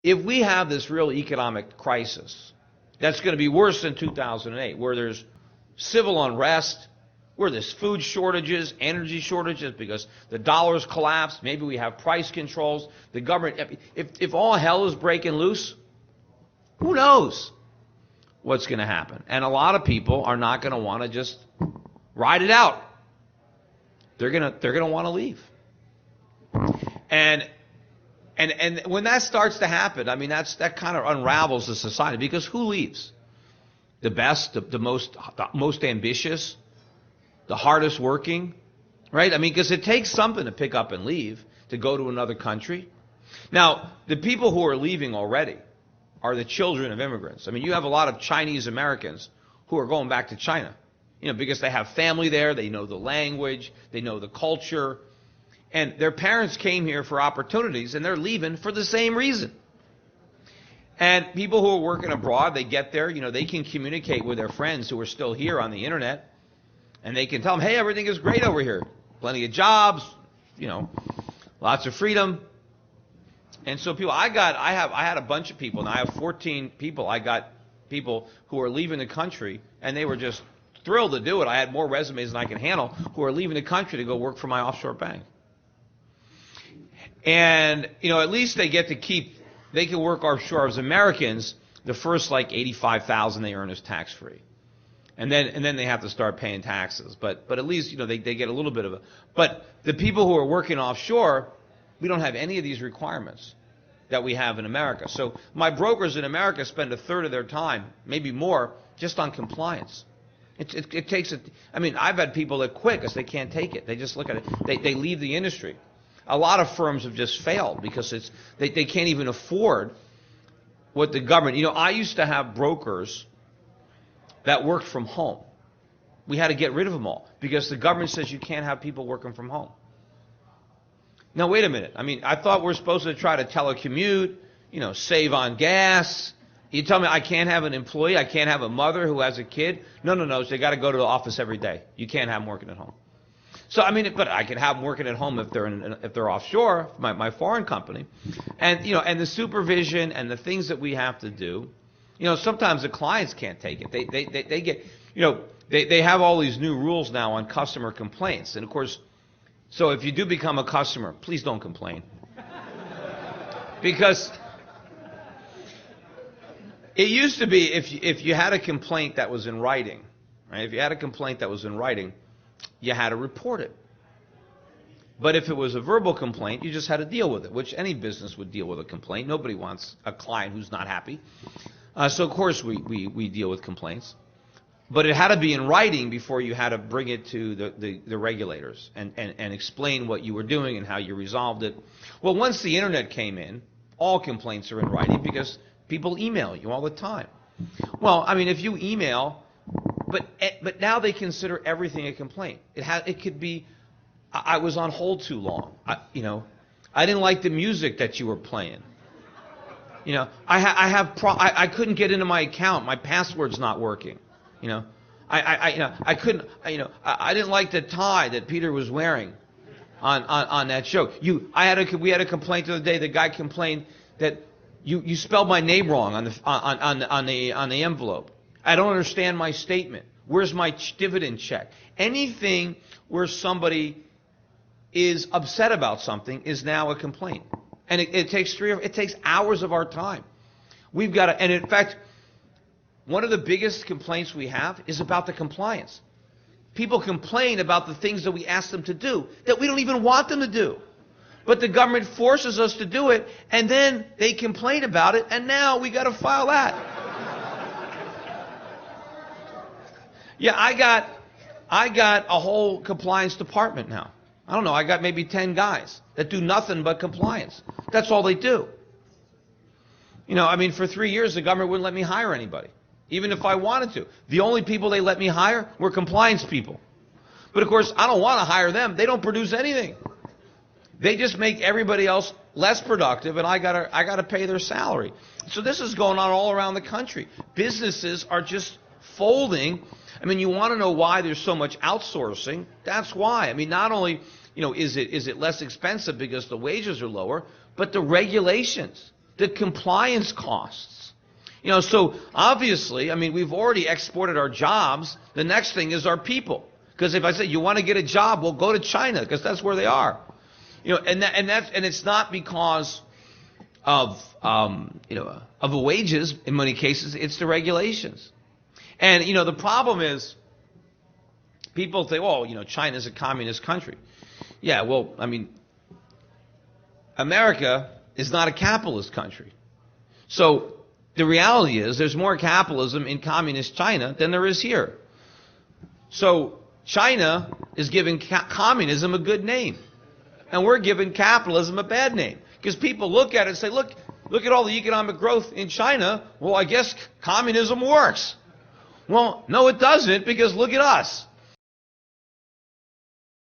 if we have this real economic crisis that's going to be worse than 2008, where there's civil unrest, where there's food shortages, energy shortages because the dollar's collapsed, maybe we have price controls, the government, if all hell is breaking loose, who knows what's going to happen? And a lot of people are not going to want to just ride it out. They're going to want to leave. And when that starts to happen, I mean, that kind of unravels the society, because who leaves? The best, the most ambitious, the hardest working, right? I mean, because it takes something to pick up and leave, to go to another country. Now, the people who are leaving already are the children of immigrants. I mean, you have a lot of Chinese Americans who are going back to China, because they have family there, they know the language, they know the culture, and their parents came here for opportunities, and they're leaving for the same reason. And people who are working abroad, they get there, they can communicate with their friends who are still here on the internet, and they can tell them, hey, everything is great over here. Plenty of jobs, lots of freedom. And so I had a bunch of people. Now I have 14 people. I got people who are leaving the country, and they were just thrilled to do it. I had more resumes than I can handle, who are leaving the country to go work for my offshore bank. And, at least they can work offshore as Americans. The first like $85,000 they earn is tax free. And then they have to start paying taxes. But at least, they get a little bit of it. But the people who are working offshore, we don't have any of these requirements that we have in America. So my brokers in America spend a third of their time, maybe more, just on compliance. It takes it. I mean, I've had people that quit because they can't take it. They just look at it. They leave the industry. A lot of firms have just failed because they can't even afford what the government. I used to have brokers that worked from home. We had to get rid of them all because the government says you can't have people working from home. Now, wait a minute. I mean, I thought we're supposed to try to telecommute, save on gas. You tell me I can't have an employee, I can't have a mother who has a kid. No. They got to go to the office every day. You can't have them working at home. So, I mean, but I can have them working at home if they're offshore, my foreign company. And, and the supervision and the things that we have to do, sometimes the clients can't take it. They get, they have all these new rules now on customer complaints. And, of course, so if you do become a customer, please don't complain. Because it used to be if you had a complaint that was in writing, right? If you had a complaint that was in writing, you had to report it. But if it was a verbal complaint, you just had to deal with it, which any business would deal with a complaint. Nobody wants a client who's not happy. So, of course, we deal with complaints. But it had to be in writing before you had to bring it to the regulators and explain what you were doing and how you resolved it. Well, once the internet came in, all complaints are in writing because people email you all the time. Well, I mean, if you email, but now they consider everything a complaint. It could be, I was on hold too long. I didn't like the music that you were playing. I couldn't get into my account. My password's not working. I couldn't. I didn't like the tie that Peter was wearing on that show. We had a complaint the other day. The guy complained that you spelled my name wrong on the envelope. I don't understand my statement. Where's my dividend check? Anything where somebody is upset about something is now a complaint, and it takes hours of our time. We've got to, and in fact, one of the biggest complaints we have is about the compliance. People complain about the things that we ask them to do that we don't even want them to do. But the government forces us to do it, and then they complain about it, and now we got to file that. Yeah, I got a whole compliance department now. I don't know, I got maybe 10 guys that do nothing but compliance. That's all they do. For 3 years, the government wouldn't let me hire anybody, even if I wanted to. The only people they let me hire were compliance people. But, of course, I don't want to hire them. They don't produce anything. They just make everybody else less productive, and I gotta pay their salary. So this is going on all around the country. Businesses are just folding. I mean, you want to know why there's so much outsourcing? That's why. I mean, not only, is it less expensive because the wages are lower, but the regulations. the compliance costs. So obviously, I mean, we've already exported our jobs. The next thing is our people. Because if I say you want to get a job, well, go to China because that's where they are. And it's not because of the wages in many cases. It's the regulations. And the problem is people say, "Oh, China's a communist country." Yeah, well, I mean, America is not a capitalist country. So the reality is there's more capitalism in communist China than there is here. So China is giving communism a good name. And we're giving capitalism a bad name. Because people look at it and say, look at all the economic growth in China. Well, I guess communism works. Well, no, it doesn't, because look at us.